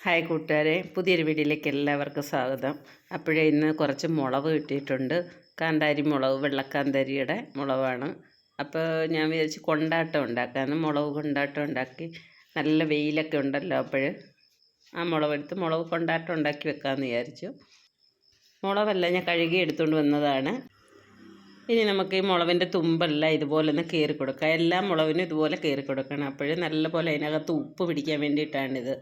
Hi കൂട്ടുകാരെ, പുതിയൊരു വീഡിയോയിലേക്ക് എല്ലാവർക്കും സ്വാഗതം. അപ്പോഴേ ഇന്ന് കുറച്ച് മുളക് കിട്ടിയിട്ടുണ്ട്. കാന്താരി മുളക്, വെള്ളക്കാന്താരിയുടെ മുളകാണ്. അപ്പോൾ ഞാൻ വിചാരിച്ച് കൊണ്ടാട്ടം ഉണ്ടാക്കാമെന്ന്. മുളക് കൊണ്ടാട്ടം ഉണ്ടാക്കി, നല്ല വെയിലൊക്കെ ഉണ്ടല്ലോ, അപ്പോൾ ആ മുളകെടുത്ത് മുളക് കൊണ്ടാട്ടം ഉണ്ടാക്കി വെക്കാമെന്ന് വിചാരിച്ചു. മുളകെല്ലാം ഞാൻ കഴുകി എടുത്തുകൊണ്ട് വന്നതാണ്. ഇനി നമുക്ക് ഈ മുളകിൻ്റെ തുമ്പെല്ലാം ഇതുപോലെ ഒന്ന് കീറി കൊടുക്കാം. എല്ലാ മുളകിനും ഇതുപോലെ കീറി കൊടുക്കണം. അപ്പോഴേ നല്ലപോലെ അതിനകത്ത് ഉപ്പ് പിടിക്കാൻ വേണ്ടിയിട്ടാണിത്.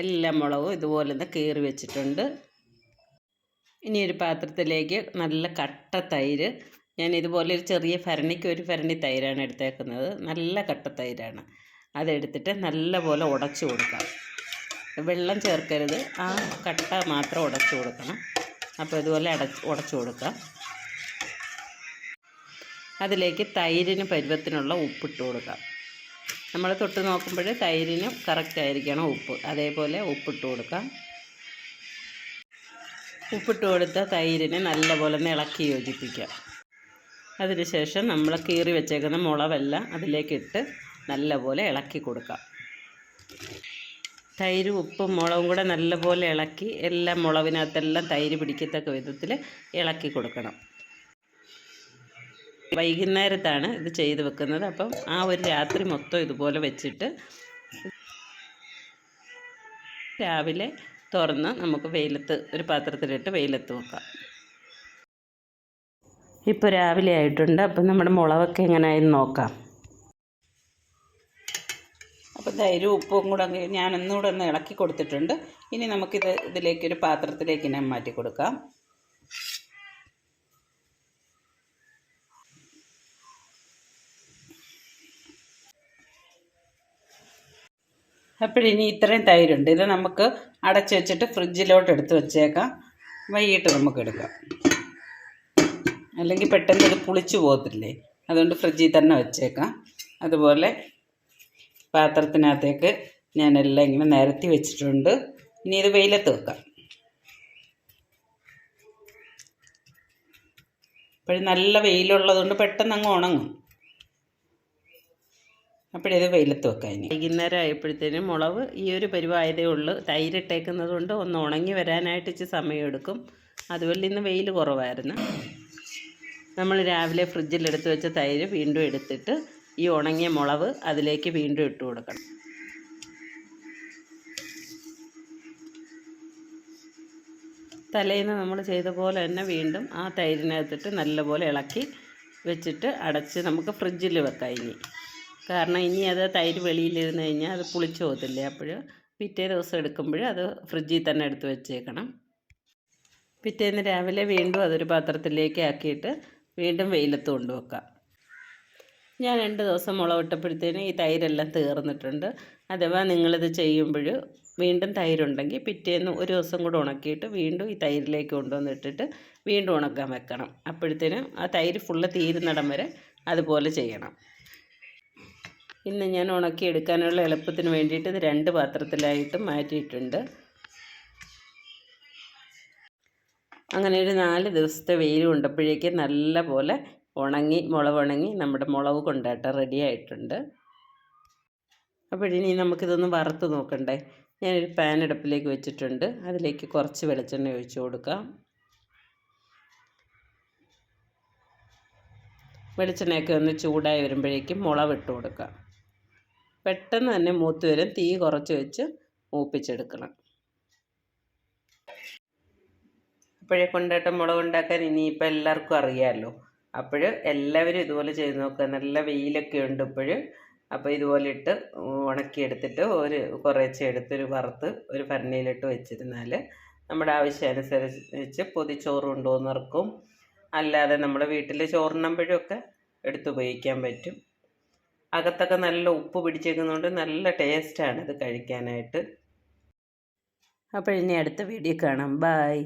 എല്ലാ മുളകും ഇതുപോലെ ഒന്ന് കീറി വെച്ചിട്ടുണ്ട്. ഇനി ഒരു പാത്രത്തിലേക്ക് നല്ല കട്ട തൈര്, ഞാൻ ഇതുപോലെ ഒരു ചെറിയ ഭരണിക്ക് ഒരു ഭരണി തൈരാണ് എടുത്തേക്കുന്നത്. നല്ല കട്ട തൈരാണ്. അതെടുത്തിട്ട് നല്ലപോലെ ഉടച്ചു കൊടുക്കാം. വെള്ളം ചേർക്കരുത്, ആ കട്ട മാത്രം ഉടച്ചു കൊടുക്കണം. അപ്പോൾ ഇതുപോലെ ഉടച്ചു കൊടുക്കാം. അതിലേക്ക് തൈരിന് പരുവത്തിനുള്ള ഉപ്പിട്ട് കൊടുക്കാം. നമ്മൾ തൊട്ട് നോക്കുമ്പോൾ തൈരിന് കറക്റ്റ് ആയിരിക്കണം ഉപ്പ്. അതേപോലെ ഉപ്പിട്ട് കൊടുക്കാം. ഉപ്പിട്ട് കൊടുത്ത തൈരിനെ നല്ലപോലെ ഒന്ന് ഇളക്കി യോജിപ്പിക്കാം. അതിനുശേഷം നമ്മൾ കീറി വെച്ചേക്കുന്ന മുളകെല്ലാം അതിലേക്കിട്ട് നല്ലപോലെ ഇളക്കി കൊടുക്കാം. തൈരും ഉപ്പും മുളകും കൂടെ നല്ലപോലെ ഇളക്കി എല്ലാം മുളകിനകത്തെല്ലാം തൈര് പിടിക്കത്തക്ക വിധത്തിൽ ഇളക്കി കൊടുക്കണം. വൈകുന്നേരത്താണ് ഇത് ചെയ്ത് വെക്കുന്നത്. അപ്പം ആ ഒരു രാത്രി മൊത്തം ഇതുപോലെ വെച്ചിട്ട് രാവിലെ തുറന്ന് നമുക്ക് വെയിലത്ത് ഒരു പാത്രത്തിലിട്ട് വെയിലത്ത് വെക്കാം. ഇപ്പോൾ രാവിലെ ആയിട്ടുണ്ട്. അപ്പം നമ്മുടെ മുളകൊക്കെ എങ്ങനെയായെന്ന് നോക്കാം. അപ്പം തൈരും ഉപ്പും കൂടെ ഞാൻ ഒന്നുകൂടെ ഒന്ന് ഇളക്കി കൊടുത്തിട്ടുണ്ട്. ഇനി നമുക്കിത് ഇതിലേക്കൊരു പാത്രത്തിലേക്ക് ഞാൻ മാറ്റി കൊടുക്കാം. അപ്പോഴിനി ഇത്രയും തൈരുണ്ട്. ഇത് നമുക്ക് അടച്ച് വെച്ചിട്ട് ഫ്രിഡ്ജിലോട്ട് എടുത്ത് വെച്ചേക്കാം. വൈകിട്ട് നമുക്ക് എടുക്കാം. അല്ലെങ്കിൽ പെട്ടെന്ന് ഇത് പുളിച്ചു പോകത്തില്ലേ, അതുകൊണ്ട് ഫ്രിഡ്ജിൽ തന്നെ വെച്ചേക്കാം. അതുപോലെ പാത്രത്തിനകത്തേക്ക് ഞാനെല്ലാം ഇങ്ങനെ നിരത്തി വെച്ചിട്ടുണ്ട്. ഇനി ഇത് വെയിലത്ത് വെക്കാം. അപ്പോഴും നല്ല വെയിലുള്ളതുകൊണ്ട് പെട്ടെന്ന് അങ്ങ് ഉണങ്ങും. അപ്പോഴിത് വെയിലത്ത് വെക്കാം. ഇനി വൈകുന്നേരം ആയപ്പോഴത്തേനും മുളക് ഈ ഒരു പരുവായതേ ഉള്ളൂ. തൈരിട്ടേക്കുന്നത് കൊണ്ട് ഒന്ന് ഉണങ്ങി വരാനായിട്ട് ഇച്ചിരി സമയമെടുക്കും. അതുപോലെ ഇന്ന് വെയിൽ കുറവായിരുന്നു. നമ്മൾ രാവിലെ ഫ്രിഡ്ജിലെടുത്ത് വെച്ച തൈര് വീണ്ടും എടുത്തിട്ട് ഈ ഉണങ്ങിയ മുളക് അതിലേക്ക് വീണ്ടും ഇട്ട് കൊടുക്കണം. തലേന്ന് നമ്മൾ ചെയ്ത പോലെ തന്നെ വീണ്ടും ആ തൈരിനകത്തിട്ട് നല്ലപോലെ ഇളക്കി വെച്ചിട്ട് അടച്ച് നമുക്ക് ഫ്രിഡ്ജിൽ വെക്കാം. ഇനി കാരണം ഇനി അത് തൈര് വെളിയിലിരുന്ന് കഴിഞ്ഞാൽ അത് പുളിച്ചു പോകത്തില്ലേ. അപ്പോൾ പിറ്റേ ദിവസം എടുക്കുമ്പോൾ അത് ഫ്രിഡ്ജിൽ തന്നെ എടുത്ത് വെച്ചേക്കണം. പിറ്റേന്ന് രാവിലെ വീണ്ടും അതൊരു പാത്രത്തിലേക്ക് ആക്കിയിട്ട് വീണ്ടും വെയിലത്ത് കൊണ്ടുവെക്കാം. ഞാൻ 2 ദിവസം മുളകിട്ടപ്പോഴത്തേനും ഈ തൈരെല്ലാം തീർന്നിട്ടുണ്ട്. അഥവാ നിങ്ങളിത് ചെയ്യുമ്പോൾ വീണ്ടും തൈരുണ്ടെങ്കിൽ പിറ്റേന്ന് ഒരു ദിവസം കൂടെ ഉണക്കിയിട്ട് വീണ്ടും ഈ തൈരിലേക്ക് കൊണ്ടുവന്നിട്ടിട്ട് വീണ്ടും ഉണക്കാൻ വെക്കണം. അപ്പോഴത്തേനും ആ തൈര് ഫുള്ള് തീരുന്നിടം വരെ അതുപോലെ ചെയ്യണം. ഇന്ന് ഞാൻ ഉണക്കി എടുക്കാനുള്ള എളുപ്പത്തിന് വേണ്ടിയിട്ട് ഇത് 2 പാത്രത്തിലായിട്ട് മാറ്റിയിട്ടുണ്ട്. അങ്ങനെ ഒരു 4 ദിവസത്തെ വെയിൽ കൊണ്ടപ്പോഴേക്ക് നല്ല പോലെ മുളകുണങ്ങി നമ്മുടെ മുളക് കൊണ്ടാട്ടം റെഡി ആയിട്ടുണ്ട്. അപ്പോഴിനി നമുക്കിതൊന്ന് വറുത്ത് നോക്കണ്ടേ. ഞാനൊരു പാൻ അടുപ്പിലേക്ക് വെച്ചിട്ടുണ്ട്. അതിലേക്ക് കുറച്ച് വെളിച്ചെണ്ണ ഒഴിച്ച് കൊടുക്കാം. വെളിച്ചെണ്ണയൊക്കെ ഒന്ന് ചൂടായി വരുമ്പോഴേക്കും മുളക് ഇട്ട് കൊടുക്കാം. പെട്ടെന്ന് തന്നെ മൂത്ത് വരും. തീ കുറച്ച് വെച്ച് മൂപ്പിച്ചെടുക്കണം. അപ്പോഴേ കൊണ്ടാട്ടം മുളക് ഉണ്ടാക്കാൻ ഇനിയിപ്പോൾ എല്ലാവർക്കും അറിയാമല്ലോ. അപ്പോൾ എല്ലാവരും ഇതുപോലെ ചെയ്ത് നോക്കുക. നല്ല വെയിലൊക്കെ ഉണ്ട് ഇപ്പോൾ. അപ്പോൾ ഇതുപോലെ ഇട്ട് ഉണക്കിയെടുത്തിട്ട് കുറേശ്ശെ എടുത്തൊരു വറുത്ത് ഒരു ഭരണിയിലിട്ട് വെച്ചിരുന്നാൽ നമ്മുടെ ആവശ്യാനുസരിച്ച് പൊതിച്ചോറ് കൊണ്ടുപോകുന്നവർക്കും അല്ലാതെ നമ്മുടെ വീട്ടിൽ ചോറുണ്ണുമ്പോഴൊക്കെ എടുത്തുപയോഗിക്കാൻ പറ്റും. അകത്തൊക്കെ നല്ല ഉപ്പ് പിടിച്ചേക്കുന്നതുകൊണ്ട് നല്ല ടേസ്റ്റാണ് ഇത് കഴിക്കാനായിട്ട്. അപ്പോൾ ഇനി അടുത്ത വീഡിയോ കാണാം. ബായ്.